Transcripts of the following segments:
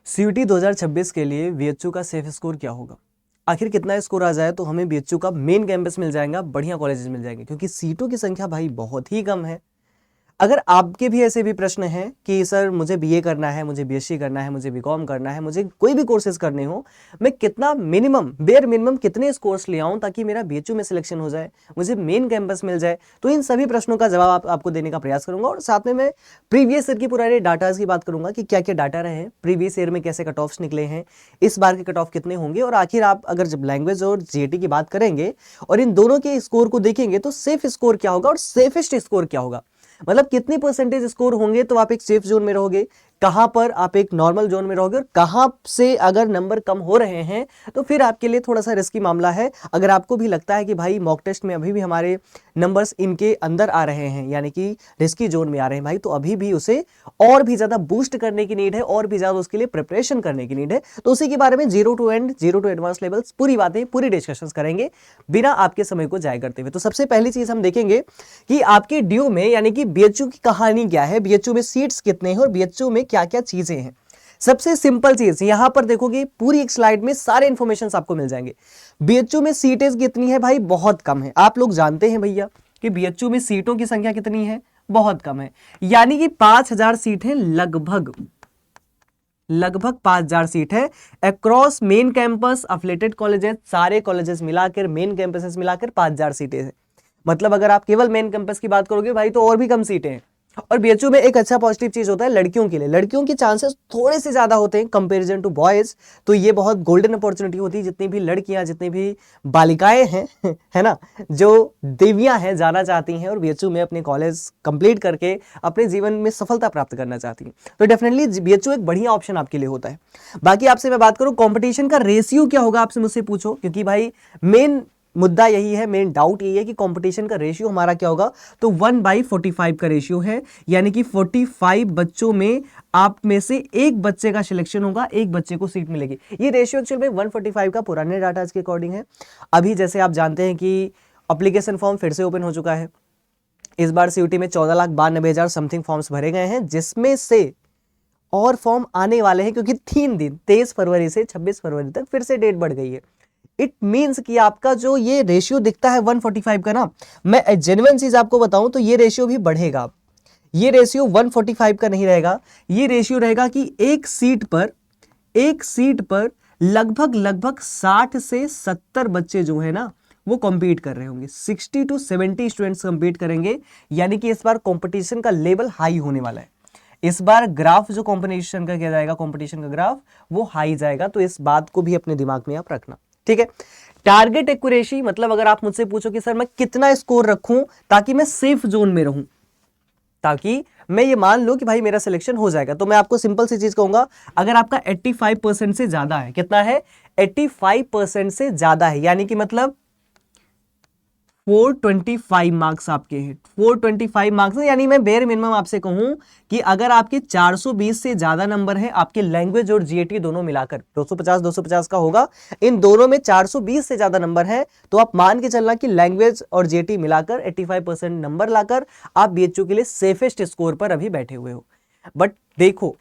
CUT 2026 के लिए BHU का सेफ स्कोर क्या होगा? आखिर कितना स्कोर आ जाए तो हमें बीएचयू का मेन कैंपस मिल जाएगा, बढ़िया कॉलेजेस मिल जाएंगे, क्योंकि सीटों की संख्या भाई बहुत ही कम है। अगर आपके भी ऐसे भी प्रश्न हैं कि सर मुझे बीए करना है, मुझे बीएससी करना है, मुझे बीकॉम करना है, मुझे कोई भी कोर्सेज करने हो, मैं कितना मिनिमम बेयर मिनिमम कितने स्कोर्स ले आऊं ताकि मेरा बीएचयू में सिलेक्शन हो जाए, मुझे मेन कैंपस मिल जाए, तो इन सभी प्रश्नों का जवाब आपको देने का प्रयास करूंगा। और साथ में मैं प्रीवियस ईयर की पुराने डाटा की बात करूंगा कि क्या क्या डाटा रहे हैं, प्रीवियस ईयर में कैसे कट ऑफ्स निकले हैं, इस बार के कट ऑफ कितने होंगे, और आखिर आप अगर जब लैंग्वेज और जीएटी की बात करेंगे और इन दोनों के स्कोर को देखेंगे तो सेफ स्कोर क्या होगा और सेफेस्ट स्कोर क्या होगा, मतलब कितनी परसेंटेज स्कोर होंगे तो आप एक सेफ जोन में रहोगे, कहां पर आप एक नॉर्मल जोन में रहोगे, और कहां से अगर नंबर कम हो रहे हैं तो फिर आपके लिए थोड़ा सा रिस्की मामला है। अगर आपको भी लगता है कि भाई मॉक टेस्ट में अभी भी हमारे नंबर्स इनके अंदर आ रहे हैं, यानी कि रिस्की जोन में आ रहे हैं भाई, तो अभी भी उसे और भी ज्यादा बूस्ट करने की नीड है, और भी ज्यादा उसके लिए प्रिपरेशन करने की नीड है। तो उसी के बारे में जीरो टू एडवांस लेवल्स पूरी बातें, पूरी डिस्कशंस करेंगे बिना आपके समय को जाया करते हुए। तो सबसे पहली चीज हम देखेंगे कि आपके ड्यू में, यानी कि बीएचयू की कहानी क्या है, बीएचयू में सीट्स कितने हैं और बीएचयू में क्या क्या चीजें हैं। सबसे सिंपल चीज यहां पर देखोगे, पूरी एक स्लाइड में सारे इंफॉर्मेशन आपको मिल जाएंगे। बीएचयू में सीटें कितनी है भाई? बहुत कम है। आप लोग जानते हैं भैया कि बीएचयू में सीटों की संख्या कितनी है? बहुत कम है, यानी कि 5000 सीट है, लगभग 5000 सीट है across main campus, affiliated colleges, सारे कॉलेजेस मिलाकर, मेन कैंपसेस मिलाकर 5000 सीटें हैं। मतलब अगर आप केवल मेन कैंपस की बात करोगे भाई तो और भी कम सीटें हैं। और बीएचयू में एक अच्छा पॉजिटिव चीज होता है लड़कियों के लिए, लड़कियों के चांसेस थोड़े से ज्यादा होते हैं कंपैरिजन टू बॉयज, तो ये बहुत गोल्डन अपॉर्चुनिटी होती है। जितनी भी लड़कियां, जितनी भी बालिकाएं हैं है ना, जो देवियां हैं, जाना चाहती हैं और बीएचयू में अपने कॉलेज कंप्लीट करके अपने जीवन में सफलता प्राप्त करना चाहती हैं, तो डेफिनेटली बीएचयू एक बढ़िया ऑप्शन आपके लिए होता है। बाकी आपसे मैं बात करूं कंपटीशन का रेशियो क्या होगा, आपसे मुझसे पूछो, क्योंकि भाई मेन मुद्दा यही है, मेन डाउट यही है कि कंपटीशन का रेशियो हमारा क्या होगा। तो 1/45 का रेशियो है, यानी कि 45 बच्चों में आप में से एक बच्चे का सिलेक्शन होगा, एक बच्चे को सीट मिलेगी। ये रेशियो एक्चुअल में 145 का पुराने डाटा के अकॉर्डिंग है। अभी जैसे आप जानते हैं कि एप्लीकेशन फॉर्म फिर से ओपन हो चुका है। इस बार सीयूटी में 14,92,000 समथिंग फॉर्म्स भरे गए हैं, जिसमें से और फॉर्म आने वाले हैं, क्योंकि 3 दिन 23 फरवरी से 26 फरवरी तक फिर से डेट बढ़ गई है। इट मींस कि आपका जो ये रेशियो दिखता है 145 का ना, मैं जेन्युइन चीज आपको बताऊं तो ये रेशियो भी बढ़ेगा। ये रेशियो 145 का नहीं रहेगा, ये रेशियो रहेगा कि एक सीट पर लगभग 60 से 70 बच्चे जो है ना वो कंपीट कर रहे होंगे, 60 to 70 स्टूडेंट्स कंपीट करेंगे, यानी कि इस बार कंपटीशन का लेवल हाई होने वाला है। इस बार ग्राफ जो कंपटीशन का किया जाएगा, कंपटीशन का ग्राफ वो हाई जाएगा, तो इस बात को भी अपने दिमाग में आप रखना, ठीक है। टारगेट एक्यूरेसी, मतलब अगर आप मुझसे पूछो कि सर मैं कितना स्कोर रखूं ताकि मैं सेफ जोन में रहूं, ताकि मैं ये मान लूं कि भाई मेरा सिलेक्शन हो जाएगा, तो मैं आपको सिंपल सी चीज कहूंगा, अगर आपका 85% से ज्यादा है, कितना है? 85% से ज्यादा है, यानी कि मतलब 425 मार्क्स आपके हैं, 425 मार्क्स, यानी मैं बेयर मिनिमम आपसे कहूं कि अगर आपके 420 से ज्यादा नंबर है आपके लैंग्वेज और जीएटी दोनों मिलाकर, 250 का होगा, इन दोनों में 420 से ज्यादा नंबर है, तो आप मान के चलना कि लैंग्वेज और जीएटी मिलाकर 85% नंबर लाकर आप बीएचयू के लिए सेफेस्ट स्कोर पर अभी बैठे हुए हो। बट देखो,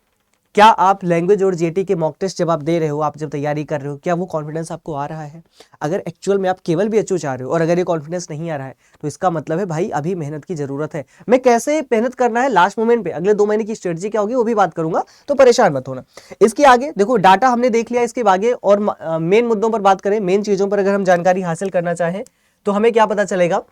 क्या आप लैंग्वेज और जीएटी के मॉक टेस्ट जब आप दे रहे हो, आप जब तैयारी कर रहे हो, क्या वो कॉन्फिडेंस आपको आ रहा है? अगर एक्चुअल में आप केवल बीएचयू चाह रहे हो और अगर ये कॉन्फिडेंस नहीं आ रहा है, तो इसका मतलब है भाई अभी मेहनत की जरूरत है। मैं कैसे मेहनत करना है लास्ट मोमेंट पे, अगले 2 महीने की स्ट्रेटजी क्या होगी वो भी बात करूंगा, तो परेशान मत होना। इसके आगे देखो, डाटा हमने देख लिया, इसके आगे और मेन मुद्दों पर बात करें, मेन चीजों पर अगर हम जानकारी हासिल करना चाहें तो हमें क्या पता चलेगा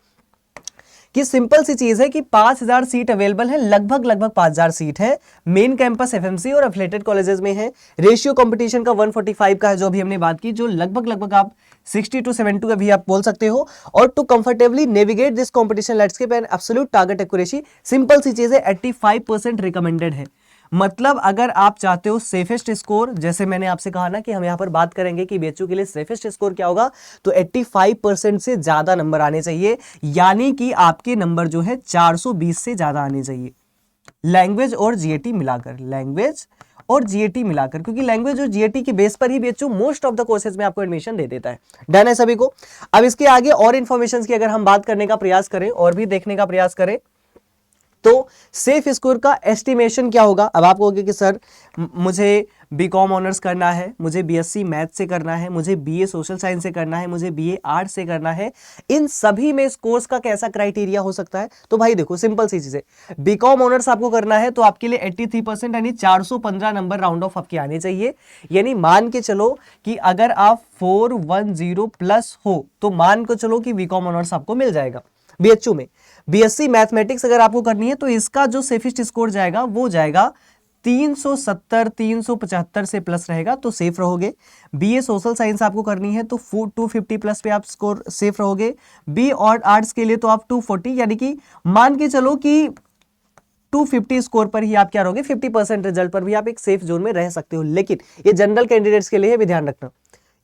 कि सिंपल सी चीज है कि 5000 सीट अवेलेबल है, लगभग 5000 सीट है, मेन कैंपस एफएमसी और एफिलिएटेड कॉलेजेस में है। रेशियो कंपटीशन का 145 का है, जो अभी हमने बात की, जो लगभग आप 60 to 70 का भी आप बोल सकते हो। और to comfortably navigate this competition landscape and absolute target accuracy, simple सी चीज है, 85% रिकमेंडेड है। मतलब अगर आप चाहते हो सेफेस्ट स्कोर, जैसे मैंने आपसे कहा ना कि हम यहां पर बात करेंगे कि बीएचयू के लिए सेफेस्ट स्कोर क्या होगा, तो 85% से ज्यादा नंबर आने चाहिए, यानी कि आपके नंबर जो है 420 से ज्यादा आने चाहिए, लैंग्वेज और जीएटी मिलाकर, लैंग्वेज और जीएटी मिलाकर, क्योंकि लैंग्वेज और जीएटी के बेस पर ही BHU most of the courses में आपको एडमिशन दे देता है। डन है सभी को? अब इसके आगे और इंफॉर्मेशन की अगर हम बात करने का प्रयास करें और भी देखने का प्रयास करें, तो सेफ स्कोर का एस्टिमेशन क्या होगा? अब आप कहोगे कि सर मुझे बीकॉम ऑनर्स करना है, मुझे बीएससी मैथ से करना है, मुझे बीए सोशल साइंस से करना है, मुझे बीए आर्ट्स से करना है, इन सभी में स्कोर्स का कैसा क्राइटेरिया हो सकता है? तो भाई देखो सिंपल सी चीज है, बीकॉम ऑनर्स आपको करना है तो आपके लिए 83% यानी 415 नंबर राउंड ऑफ आपके आने चाहिए। यानी मान के चलो कि अगर आप 410 प्लस हो तो मान के चलो कि बीकॉम ऑनर्स आपको मिल जाएगा बीएचयू में। बीएससी मैथमेटिक्स अगर आपको करनी है तो इसका जो सेफेस्ट स्कोर जाएगा वो जाएगा 370 375 से प्लस रहेगा तो सेफ रहोगे। बीए सोशल साइंस आपको करनी है तो 250 प्लस पे आप स्कोर सेफ रहोगे। बी और आर्ट्स के लिए तो आप 240 यानी कि मान के चलो कि 250 स्कोर पर ही आप क्या रहोगे, 50% रिजल्ट पर भी आप एक सेफ जोन में रह सकते हो। लेकिन ये जनरल कैंडिडेट्स के लिए भी ध्यान रखना,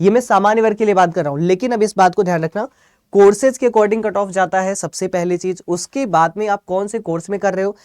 ये मैं सामान्य वर्ग के लिए बात कर रहा हूं, लेकिन अब इस बात को ध्यान रखना कोर्सेज के अकॉर्डिंग कट ऑफ जाता है सबसे पहली चीज। उसके बाद में आप कौन से कोर्स में कर रहे हो,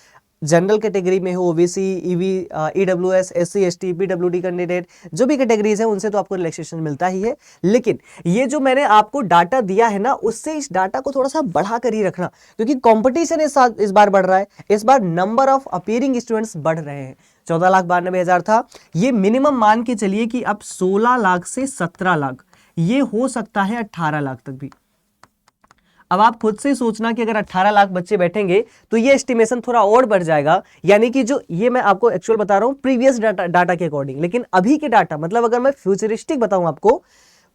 जनरल कैटेगरी में हो, OBC, EV, EWS, SC, ST, PWD candidate, जो भी कैटेगरीज है उनसे तो आपको रिलैक्सेशन मिलता ही है। लेकिन ये जो मैंने आपको डाटा दिया है ना, उससे इस डाटा को थोड़ा सा बढ़ा कर ही रखना, क्योंकि कंपटीशन इस बार बढ़ रहा है। इस बार नंबर ऑफ अपीयरिंग स्टूडेंट्स बढ़ रहे हैं। 14,92,000 था, ये मिनिमम मान के चलिए कि अब 16 लाख से 17 लाख, ये हो सकता है 18 लाख तक भी। अब आप खुद से सोचना कि अगर 18 लाख बच्चे बैठेंगे तो ये एस्टिमेशन थोड़ा और बढ़ जाएगा। यानी कि जो ये मैं आपको एक्चुअल बता रहा हूं प्रीवियस डाटा के अकॉर्डिंग, लेकिन अभी के डाटा मतलब अगर मैं फ्यूचरिस्टिक बताऊं आपको,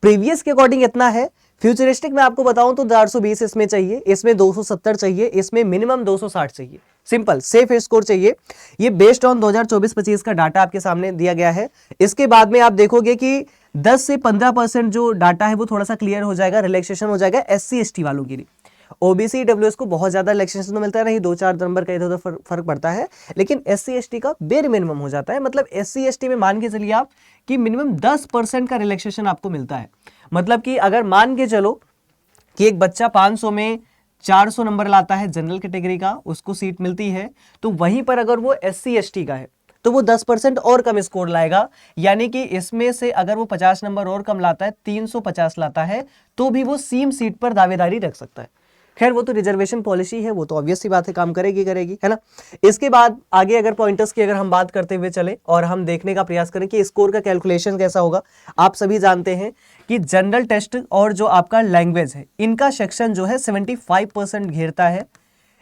प्रीवियस के अकॉर्डिंग इतना है, फ्यूचरिस्टिक में आपको बताऊं तो 420 इसमें चाहिए, इसमें 270 चाहिए, इसमें मिनिमम 260 चाहिए। सिंपल सेफ स्कोर चाहिए। ये बेस्ड ऑन 2024-25 का डाटा आपके सामने दिया गया है। इसके बाद में आप देखोगे कि 10 से 15% जो डाटा है वो थोड़ा सा क्लियर हो जाएगा, रिलैक्सेशन हो जाएगा एससी एसटी वालों के लिए। ओबीसी डब्ल्यूएस को बहुत ज्यादा रिलैक्सेशन तो मिलता है नहीं, 2-4 नंबर का इधर उधर फर्क पड़ता है, लेकिन एससी एसटी का बेर मिनिमम हो जाता है। मतलब एससी एसटी में मान के चलिए आप कि मिनिमम 10% का रिलैक्सेशन आपको मिलता है। मतलब कि अगर मान के चलो कि एक बच्चा 500 में 400 नंबर लाता है जनरल कैटेगरी का, उसको सीट मिलती है, तो वहीं पर अगर वो एससी एसटी का है तो वो 10% और कम स्कोर लाएगा। यानी कि इसमें से अगर वो 50 नंबर और कम लाता है, 350 लाता है, तो भी वो सेम सीट पर दावेदारी रख सकता है। खैर वो तो रिजर्वेशन पॉलिसी है, वो तो ऑब्वियस सी बात है, काम करेगी है ना। इसके बाद आगे अगर पॉइंटर्स की अगर हम बात करते हुए चले और हम देखने का प्रयास करें कि स्कोर का कैलकुलेशन कैसा होगा। आप सभी जानते हैं कि जनरल टेस्ट और जो आपका लैंग्वेज है, इनका सेक्शन जो है 75% घेरता है।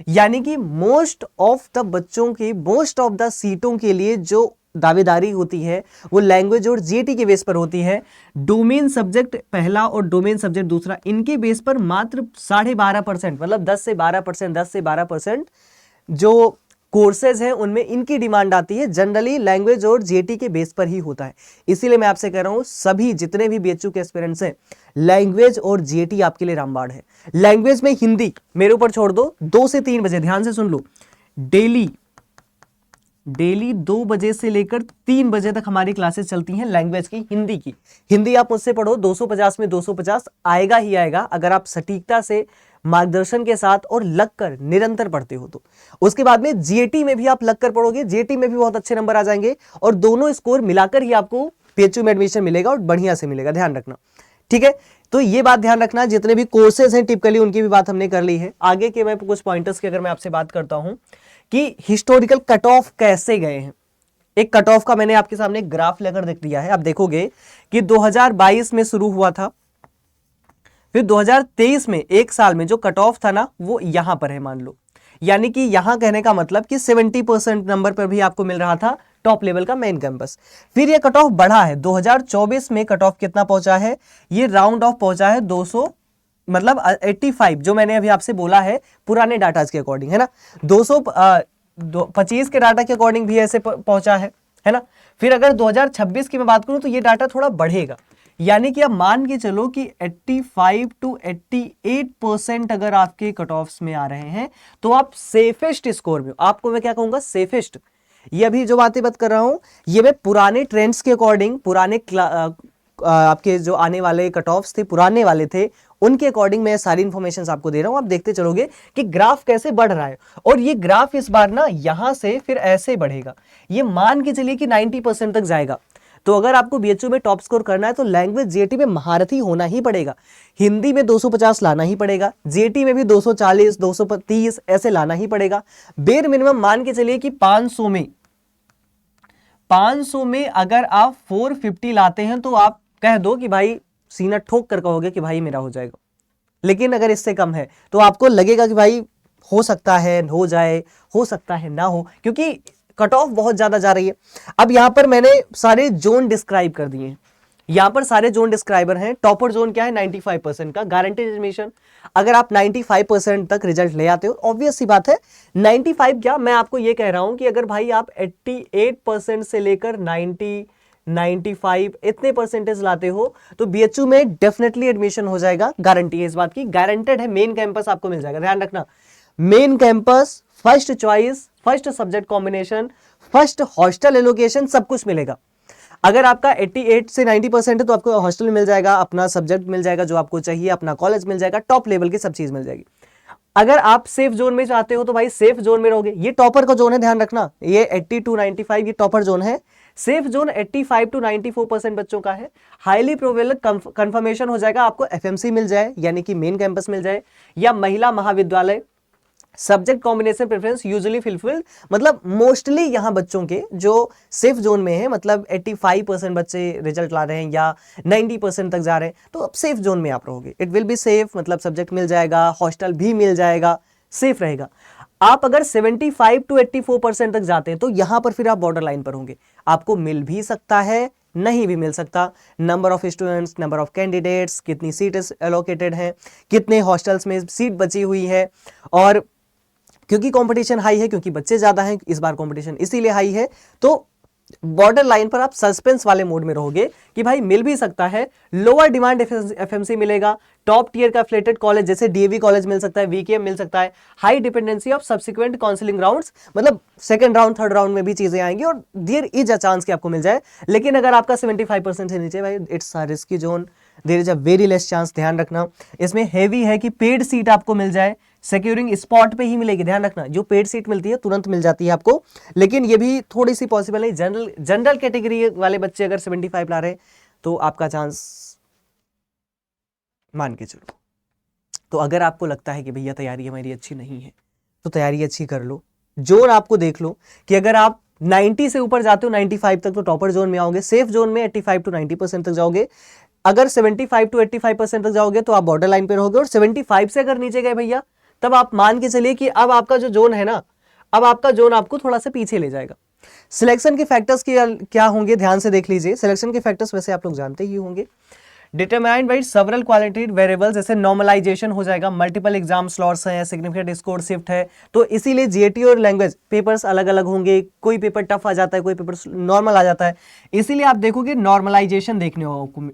यानी कि मोस्ट ऑफ द बच्चों की, मोस्ट ऑफ द सीटों के लिए जो दावेदारी होती है वो लैंग्वेज और जीटी के बेस पर होती है। डोमेन सब्जेक्ट पहला और डोमेन सब्जेक्ट दूसरा, इनके बेस पर मात्र 12.5%, मतलब 10 से 12% जो कोर्सेज हैं उनमें इनकी डिमांड आती है। जनरली लैंग्वेज और जीटी के बेस पर ही होता है। इसीलिए मैं आपसे कह रहा हूं सभी जितने भी बीएचयू के एस्पिरेंट्स हैं, लैंग्वेज और जीटी आपके लिए रामबाण है। लैंग्वेज में हिंदी मेरे ऊपर छोड़ दो, 2 से 3 बजे ध्यान से सुन लो, डेली 2 बजे से लेकर 3 बजे तक हमारी क्लासेस चलती हैं लैंग्वेज की, हिंदी की। हिंदी आप मुझसे पढ़ो, 250 में 250 आएगा ही आएगा अगर आप सटीकता से, मार्गदर्शन के साथ और लगकर निरंतर पढ़ते हो तो। उसके बाद में जीएटी में भी आप लगकर पढ़ोगे, जीएटी में भी बहुत अच्छे नंबर आ जाएंगे और दोनों स्कोर मिलाकर ही आपको पीएचयू में एडमिशन मिलेगा और बढ़िया से मिलेगा, ध्यान रखना, ठीक है। तो ये बात ध्यान रखना, जितने भी कोर्सेज हैं टिपिकली उनकी भी बात हमने कर ली है। आगे के मैं कुछ पॉइंटर्स की अगर मैं आपसे बात करता हूं कि हिस्टोरिकल कट ऑफ कैसे गए हैं। एक कट ऑफ का मैंने आपके सामने ग्राफ लेकर देख दिया है। आप देखोगे कि 2022 में शुरू हुआ था, फिर 2023 में एक साल में जो कट ऑफ था ना वो यहां पर है मान लो। यानी कि यहां कहने का मतलब कि 70% नंबर पर भी आपको मिल रहा था टॉप लेवल का मेन कैंपस। फिर ये कट ऑफ बढ़ा है, 2024 में कट ऑफ कितना पहुंचा है, ये राउंड ऑफ पहुंचा है 200, मतलब 85, जो मैंने अभी आपसे बोला है पुराने डाटा के अकॉर्डिंग, है ना। 225 के डाटा के अकॉर्डिंग भी ऐसे पहुंचा है ना। फिर अगर 2026 की मैं बात करूं तो ये डाटा थोड़ा बढ़ेगा। यानी कि आप मान के चलो कि 85 to 88% अगर आपके कट ऑफ्स में आ रहे हैं तो आप सेफेस्ट स्कोर में, आपको मैं क्या कहूंगा, सेफेस्ट। ये अभी जो बातें बात कर रहा हूं ये मैं पुराने ट्रेंड्स के अकॉर्डिंग, पुराने आपके जो आने वाले कट ऑफ्स थे, पुराने वाले थे, उनके अकॉर्डिंग मैं सारी इंफॉर्मेशन आपको दे रहा हूं। आप देखते चलोगे कि ग्राफ कैसे बढ़ रहा है और ये ग्राफ इस बार ना यहां से फिर ऐसे बढ़ेगा। ये मान के चलिए कि 90% तक जाएगा। तो अगर आपको बीएचयू में टॉप स्कोर करना है तो लैंग्वेज जीएटी में महारथी होना ही पड़ेगा। हिंदी में 250 लाना ही पड़ेगा, जीएटी में भी 240 230 ऐसे लाना ही पड़ेगा। बेर मिनिमम मान के चलिए कि 500 में अगर आप 450 लाते हैं तो आप कह दो कि भाई सीना ठोक कर कहोगे कि भाई मेरा हो जाएगा। लेकिन अगर इससे कम है तो आपको लगेगा कि भाई हो सकता है हो जाए, हो सकता है ना हो, क्योंकि कट ऑफ बहुत ज्यादा जा रही है। अब यहां पर मैंने सारे जोन डिस्क्राइब कर दिए हैं, यहां पर सारे जोन डिस्क्राइबर हैं। टॉपर जोन क्या है 95% का गारंटेड एडमिशन। अगर आप 95% तक रिजल्ट ले आते हो, ऑब्वियस सी बात है 95 क्या, मैं आपको ये कह रहा हूं कि अगर भाई आप 88% से लेकर 95 इतने परसेंटेज लाते हो तो बीएचयू में डेफिनेटली एडमिशन हो जाएगा, गारंटी है इस बात की, गारंटेड है। मेन कैंपस आपको मिल जाएगा, ध्यान रखना, main campus, first choice, first subject combination, first hostel allocation, सब कुछ मिलेगा। अगर आपका 88 से 90% है तो आपको हॉस्टल मिल जाएगा, अपना सब्जेक्ट मिल जाएगा जो आपको चाहिए, अपना कॉलेज मिल जाएगा, टॉप लेवल की सब चीज मिल जाएगी। अगर आप सेफ जोन में चाहते हो तो भाई सेफ जोन में रहोगे। ये टॉपर का जोन है, ध्यान रखना, ये 80 to 95 ये टॉपर जोन है। सेफ जोन 85 to 94% बच्चों का है। हाईली प्रोबेबल कंफर्मेशन हो जाएगा, आपको एफएमसी मिल जाए यानी कि मेन कैंपस मिल जाए, या महिला महाविद्यालय, subject combination preference usually fulfilled. मतलब मोस्टली यहां बच्चों के जो सेफ जोन में है, मतलब 85% बच्चे रिजल्ट ला रहे हैं या 90% तक जा रहे हैं, तो अब सेफ जोन में आप रहोगे। इट विल बी सेफ, मतलब सब्जेक्ट मिल जाएगा, हॉस्टल भी मिल जाएगा, सेफ रहेगा। आप अगर 75 to 84% तक जाते हैं तो यहां पर फिर आप बॉर्डर लाइन पर होंगे, आपको मिल भी सकता है, नहीं भी मिल सकता। Number of students, number of candidates, कितनी सीटें एलोकेटेड हैं, कितने हॉस्टल्स में सीट बची हुई है, और क्योंकि कंपटीशन हाई है, क्योंकि बच्चे ज्यादा हैं, इस बार कंपटीशन इसीलिए हाई है, तो बॉर्डर लाइन पर आप सस्पेंस वाले मोड में रहोगे कि भाई मिल भी सकता है। लोअर डिमांड एफएमसी मिलेगा, टॉप टियर का एफिलिएटेड कॉलेज जैसे डीएवी कॉलेज मिल सकता है, वीकेएम मिल सकता है। High dependency of subsequent counselling rounds, मतलब सेकंड राउंड थर्ड राउंड में भी चीजें आएंगी और देयर इज अ चांस कि आपको मिल जाए। लेकिन अगर आपका 75% से नीचे, भाई it's a risky zone, there is a very less chance. ध्यान रखना, इसमें हेवी है कि पेड सीट आपको मिल जाए, सिक्योरिंग स्पॉट पे ही मिलेगी। ध्यान रखना, जो पेड सीट मिलती है तुरंत मिल जाती है आपको, लेकिन ये भी थोड़ी सी पॉसिबल है। जनरल कैटेगरी वाले बच्चे अगर 75 ला रहे हैं तो आपका चांस मान के चलो। तो अगर आपको लगता है कि भैया तैयारी हमारी अच्छी नहीं है तो तैयारी अच्छी कर लो, जोन आपको देख लो कि अगर आप 90 से ऊपर जाते हो 95 तक तो टॉपर जोन में आओगे, सेफ जोन में 85 to 90% तक जाओगे। अगर 75 to 85% तक जाओगे तो आप बॉर्डर लाइन पे रहोगे, और 75 से अगर नीचे गए भैया तब आप मान के चलिए कि अब आपका जो जोन है ना, अब आपका जोन आपको थोड़ा सा पीछे ले जाएगा। सिलेक्शन के फैक्टर्स क्या होंगे, ध्यान से देख लीजिए। सिलेक्शन के फैक्टर्स वैसे आप लोग जानते ही होंगे, determined by several qualitative variables, जैसे नॉर्मलाइजेशन हो जाएगा, मल्टीपल एग्जाम स्लॉट्स हैं, सिग्निफिकेंट स्कोर शिफ्ट है, तो इसीलिए जीएटी और लैंग्वेज पेपर्स अलग अलग होंगे। कोई पेपर टफ आ जाता है, कोई पेपर नॉर्मल आ जाता है, इसीलिए आप देखोगे नॉर्मलाइजेशन देखने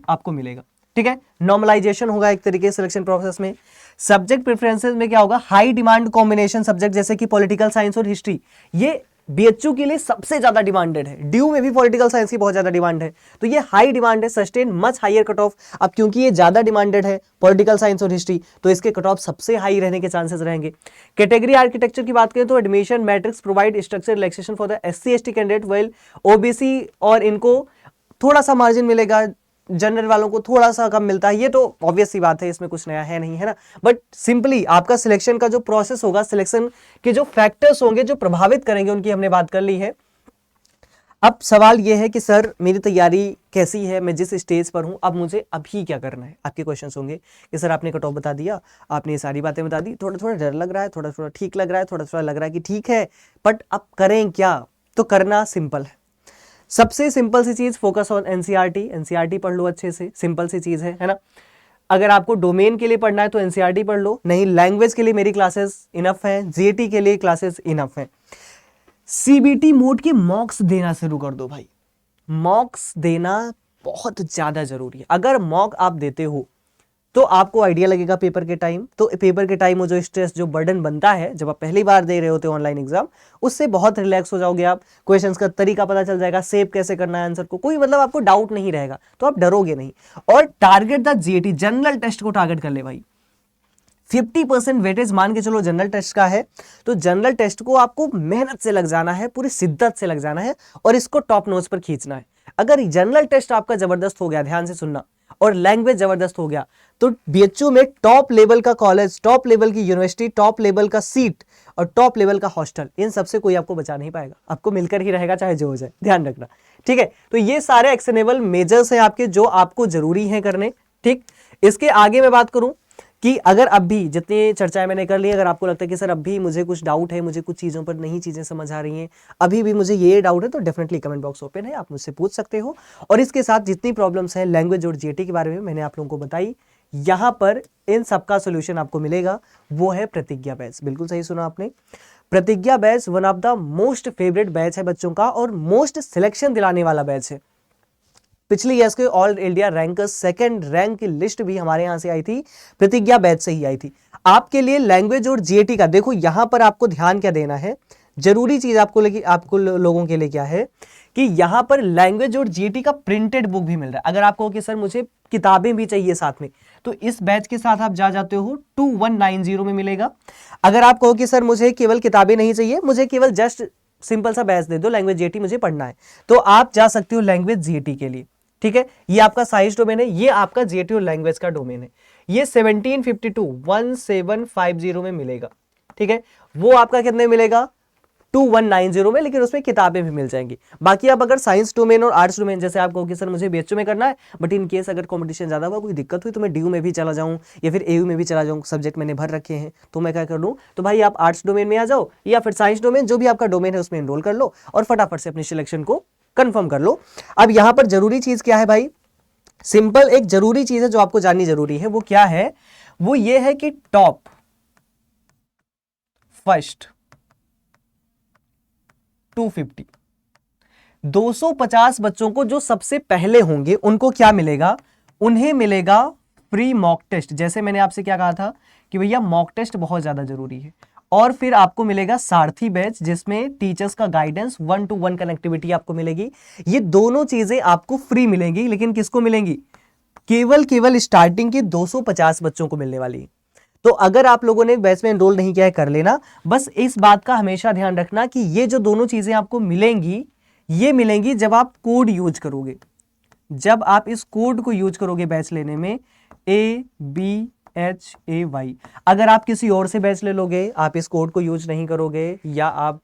आपको मिलेगा। ठीक है, नॉर्मलाइजेशन होगा एक तरीके सिलेक्शन प्रोसेस में। सब्जेक्ट प्रेफरेंसेस में क्या होगा, हाई डिमांड कॉम्बिनेशन सब्जेक्ट जैसे कि पॉलिटिकल साइंस और हिस्ट्री, ये बीएचयू के लिए सबसे ज्यादा डिमांडेड है। ड्यू में भी पॉलिटिकल साइंस की बहुत ज्यादा डिमांड है, तो ये हाई डिमांड है, sustain much higher cut off. अब क्योंकि ये ज्यादा डिमांडेड है पॉलिटिकल साइंस और हिस्ट्री, तो इसके कट ऑफ सबसे हाई रहने के चांसेस रहेंगे। कैटेगरी आर्किटेक्चर की बात करें तो admission matrix provide structure relaxation for the SC ST candidate, well OBC और इनको थोड़ा सा मार्जिन मिलेगा, जनरल वालों को थोड़ा सा कम मिलता है। ये तो ऑब्वियस सी बात है, इसमें कुछ नया है नहीं, है ना। बट सिंपली आपका सिलेक्शन का जो प्रोसेस होगा, सिलेक्शन के जो फैक्टर्स होंगे जो प्रभावित करेंगे, उनकी हमने बात कर ली है। अब सवाल यह है कि सर मेरी तैयारी कैसी है, मैं जिस स्टेज पर हूं, अब मुझे अभी क्या करना है। आपके क्वेश्चंस होंगे कि सर आपने कट ऑफ बता दिया, आपने ये सारी बातें बता दी, थोड़ा थोड़ा डर लग रहा है, थोड़ा थोड़ा ठीक लग रहा है, थोड़ा थोड़ा लग रहा है कि ठीक है, बट अब करें क्या। तो करना सिंपल है, सबसे सिंपल सी चीज, फोकस ऑन एनसीईआरटी। एनसीईआरटी पढ़ लो अच्छे से, सिंपल सी चीज है ना। अगर आपको डोमेन के लिए पढ़ना है तो एनसीईआरटी पढ़ लो, नहीं लैंग्वेज के लिए मेरी क्लासेस इनफ हैं, जीएटी के लिए क्लासेस इनफ हैं। सीबीटी मोड के मॉक्स देना शुरू कर दो भाई, मॉक्स देना बहुत ज्यादा जरूरी है। अगर मॉक आप देते हो तो आपको आइडिया लगेगा पेपर के टाइम, तो पेपर के टाइम वो जो स्ट्रेस जो बर्डन बनता है जब आप पहली बार दे रहे होते हो ऑनलाइन एग्जाम, उससे बहुत रिलैक्स हो जाओगे आप। क्वेश्चंस का तरीका पता चल जाएगा, सेव कैसे करना है आंसर को, कोई मतलब आपको डाउट नहीं रहेगा, तो आप डरोगे नहीं। और target the GAT, general test को टारगेट कर ले भाई। 50% वेटेज मान के चलो जनरल टेस्ट का है, तो जनरल टेस्ट को आपको मेहनत से लग जाना है, पूरी शिद्दत से लग जाना है और इसको टॉप नोच पर खींचना है। अगर जनरल टेस्ट आपका जबरदस्त हो गया, ध्यान से सुनना, और लैंग्वेज जबरदस्त हो गया, तो बीएचयू में टॉप लेवल का कॉलेज, टॉप लेवल की यूनिवर्सिटी, टॉप लेवल का सीट और टॉप लेवल का हॉस्टल, इन सबसे कोई आपको बचा नहीं पाएगा, आपको मिलकर ही रहेगा चाहे जो हो जाए, ध्यान रखना। ठीक है, तो ये सारे एक्शनेबल मेजर्स हैं आपके जो आपको जरूरी हैं करने। ठीक, इसके आगे मैं बात करूं कि अगर अब भी जितनी चर्चाएं मैंने कर ली, अगर आपको लगता है कि सर अब भी मुझे कुछ डाउट है, मुझे कुछ चीज़ों पर नहीं चीज़ें समझ आ रही हैं, अभी भी मुझे ये डाउट है, तो डेफिनेटली कमेंट बॉक्स ओपन है, आप मुझसे पूछ सकते हो। और इसके साथ जितनी प्रॉब्लम्स हैं लैंग्वेज और जीएटी के बारे में मैंने आप लोगों को बताई, यहाँ पर इन सबका सोल्यूशन आपको मिलेगा, वो है प्रतिज्ञा बैच। बिल्कुल सही सुना आपने, प्रतिज्ञा batch one of the most favourite batch है बच्चों का और मोस्ट सिलेक्शन दिलाने वाला बैच है। पिछले ईयर्स के all India rank second rank की लिस्ट भी हमारे यहां से आई थी, प्रतिज्ञा बैच से ही आई थी। आपके लिए लैंग्वेज और जीएटी का देखो, यहां पर आपको ध्यान क्या देना है, जरूरी चीज आपको लोगों के लिए क्या है कि यहां पर लैंग्वेज और जीएटी का प्रिंटेड बुक भी मिल रहा है। अगर आप कहो कि सर मुझे किताबें भी चाहिए साथ में, तो इस बैच के साथ आप जा जाते हो 2190 में मिलेगा। अगर आप कहो कि सर मुझे केवल किताबें नहीं चाहिए, मुझे केवल जस्ट सिंपल सा बैच दे दो, लैंग्वेज जीएटी मुझे पढ़ना है, तो आप जा सकते हो लैंग्वेज जीएटी के लिए। ठीक है, ये आपका साइंस डोमेन है, ये आपका जीएटी और लैंग्वेज का डोमेन है, ये 1750 में मिलेगा। ठीक है, वो आपका कितने मिलेगा 2190 में, लेकिन उसमें किताबें भी मिल जाएंगी। बाकी आप अगर साइंस डोमेन और आर्ट्स डोमेन, जैसे आप कहोगे सर मुझे बीएचयू में करना है, बट इन केस अगर कंपटीशन ज्यादा हुआ, कोई दिक्कत हुई, तो मैं डीयू में भी चला जाऊं या फिर एयू में भी चला जाऊं, सब्जेक्ट मैंने भर रखे हैं, तो मैं क्या कर लूं, तो भाई आप आर्ट्स डोमेन में आ जाओ या फिर साइंस डोमेन, जो भी आपका डोमेन है उसमें एनरोल कर लो और फटाफट से अपनी सिलेक्शन को कंफर्म कर लो। अब यहां पर जरूरी चीज क्या है भाई, सिंपल एक जरूरी चीज है जो आपको जाननी जरूरी है, वो क्या है, वो ये है कि टॉप फर्स्ट 250 बच्चों को जो सबसे पहले होंगे उनको क्या मिलेगा, उन्हें मिलेगा फ्री मॉक टेस्ट। जैसे मैंने आपसे क्या कहा था कि भैया मॉक टेस्ट बहुत ज्यादा जरूरी है, और फिर आपको मिलेगा सारथी बैच जिसमें टीचर्स का गाइडेंस, 1-to-1 कनेक्टिविटी आपको मिलेगी। ये दोनों चीजें आपको फ्री मिलेंगी, लेकिन किसको मिलेंगी, केवल स्टार्टिंग के 250 बच्चों को मिलने वाली है। तो अगर आप लोगों ने बैच में एनरोल नहीं किया है, कर लेना। बस इस बात का हमेशा ध्यान रखना कि ये जो दोनों चीजें आपको मिलेंगी, ये मिलेंगी जब आप कोड यूज करोगे, जब आप इस कोड को यूज करोगे बैच लेने में, ABHAY। अगर आप किसी और से बैच ले लोगे, आप इस कोड को यूज नहीं करोगे, या आप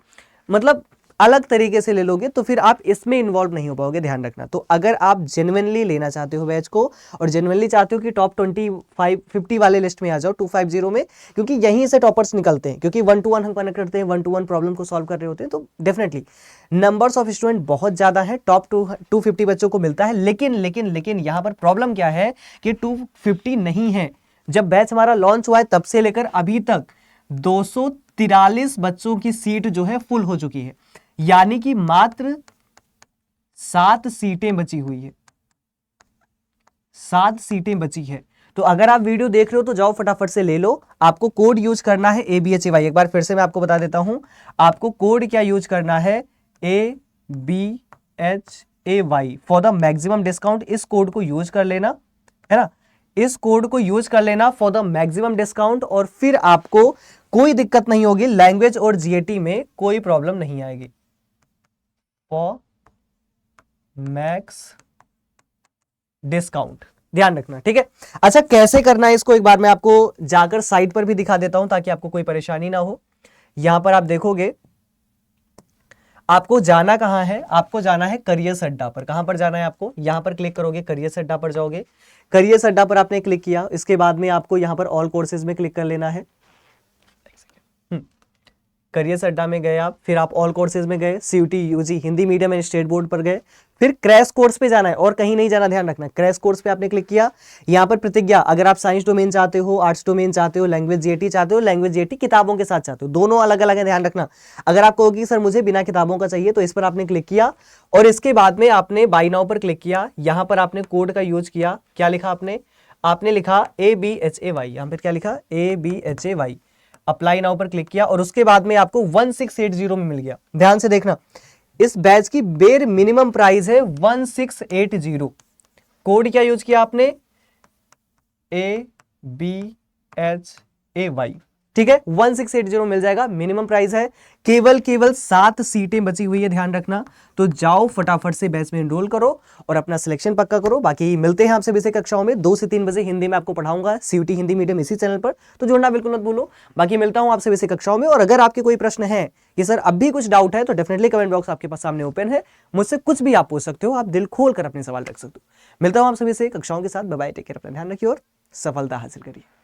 मतलब अलग तरीके से ले लोगे, तो फिर आप इसमें इन्वॉल्व नहीं हो पाओगे, ध्यान रखना। तो अगर आप जेन्युइनली लेना चाहते हो बैच को और जेन्युइनली चाहते हो कि टॉप 25-50 वाले लिस्ट में आ जाओ, 250 में, क्योंकि यहीं से टॉपर्स निकलते हैं, क्योंकि 1-to-1 हम कनेक्ट करते हैं, 1-to-1 प्रॉब्लम को सॉल्व कर रहे होते हैं, तो डेफिनेटली नंबर्स ऑफ स्टूडेंट बहुत ज्यादा है, टॉप 250 बच्चों को मिलता है। लेकिन यहां पर प्रॉब्लम क्या है कि 250 नहीं है। जब बैच हमारा लॉन्च हुआ है तब से लेकर अभी तक 243 बच्चों की सीट जो है फुल हो चुकी है, यानी कि मात्र 7 सीटें बची हुई है, 7 सीटें बची है। तो अगर आप वीडियो देख रहे हो तो जाओ फटाफट से ले लो। आपको कोड यूज करना है ABHAY। एक बार फिर से मैं आपको बता देता हूं, आपको कोड क्या यूज करना है, ABHAY for the maximum discount. इस कोड को यूज कर लेना, है ना, इस कोड को यूज कर लेना फॉर द मैक्सिमम डिस्काउंट, और फिर आपको कोई दिक्कत नहीं होगी, लैंग्वेज और जीएटी में कोई प्रॉब्लम नहीं आएगी। फॉर मैक्स डिस्काउंट, ध्यान रखना, ठीक है। अच्छा, कैसे करना है इसको एक बार मैं आपको जाकर साइट पर भी दिखा देता हूं ताकि आपको कोई परेशानी ना हो। यहां पर आप देखोगे, आपको जाना कहां है, आपको जाना है करियर्स अड्डा पर। कहां पर जाना है आपको, यहां पर क्लिक करोगे, करियर्स अड्डा पर जाओगे। करियर्स अड्डा पर आपने क्लिक किया, इसके बाद में आपको यहां पर ऑल कोर्सेज में क्लिक कर लेना है। करियर्स अड्डा में गए आप, फिर आप ऑल कोर्सेज में गए, CUT UG Hindi medium and state board पर गए, फिर क्रैश कोर्स पे जाना है और कहीं नहीं जाना, ध्यान रखना। क्रैश कोर्स पे आपने क्लिक किया, यहाँ पर प्रतिज्ञा, अगर आप साइंस डोमेन चाहते हो, आर्ट्स डोमेन चाहते हो, लैंग्वेज जीएटी चाहते हो, लैंग्वेज जीएटी किताबों के साथ चाहते हो, दोनों अलग अलग है, ध्यान रखना। अगर आप कहोगे सर मुझे बिना किताबों का चाहिए, तो इस पर आपने क्लिक किया और इसके बाद में आपने बाय नाउ पर क्लिक किया। यहाँ पर आपने कोड का यूज किया, क्या लिखा आपने लिखा ABHAY, यहाँ पर क्या लिखा ABHAY, अप्लाई नाउ पर क्लिक किया और उसके बाद में आपको 1680 में मिल गया। ध्यान से देखना, इस बैच की बेर मिनिमम प्राइस है 1680। कोड क्या यूज किया आपने, ABHAY, ठीक है, 1680 मिल जाएगा, मिनिमम प्राइस है। केवल 7 सीटें बची हुई है, ध्यान रखना। तो जाओ फटाफट से बैच में एनरोल करो और अपना सिलेक्शन पक्का करो। बाकी मिलते हैं आपसे बेसिक कक्षाओं में 2 से 3 बजे हिंदी में आपको पढ़ाऊंगा, सीयूटी हिंदी मीडियम इसी चैनल पर, तो जुड़ना बिल्कुल मत भूलो। बाकी मिलता हूं आपसे बेसिक कक्षाओं में। और अगर आपके कोई प्रश्न है कि सर अब भी कुछ डाउट है, तो डेफिनेटली कमेंट बॉक्स आपके पास सामने ओपन है, मुझसे कुछ भी आप पूछ सकते हो, आप दिल खोल कर अपने सवाल रख सकते हो। मिलता हूं आपसे बेसिक कक्षाओं के साथ। बाय बाय, टेक केयर, अपना ध्यान रखिए और सफलता हासिल करिए।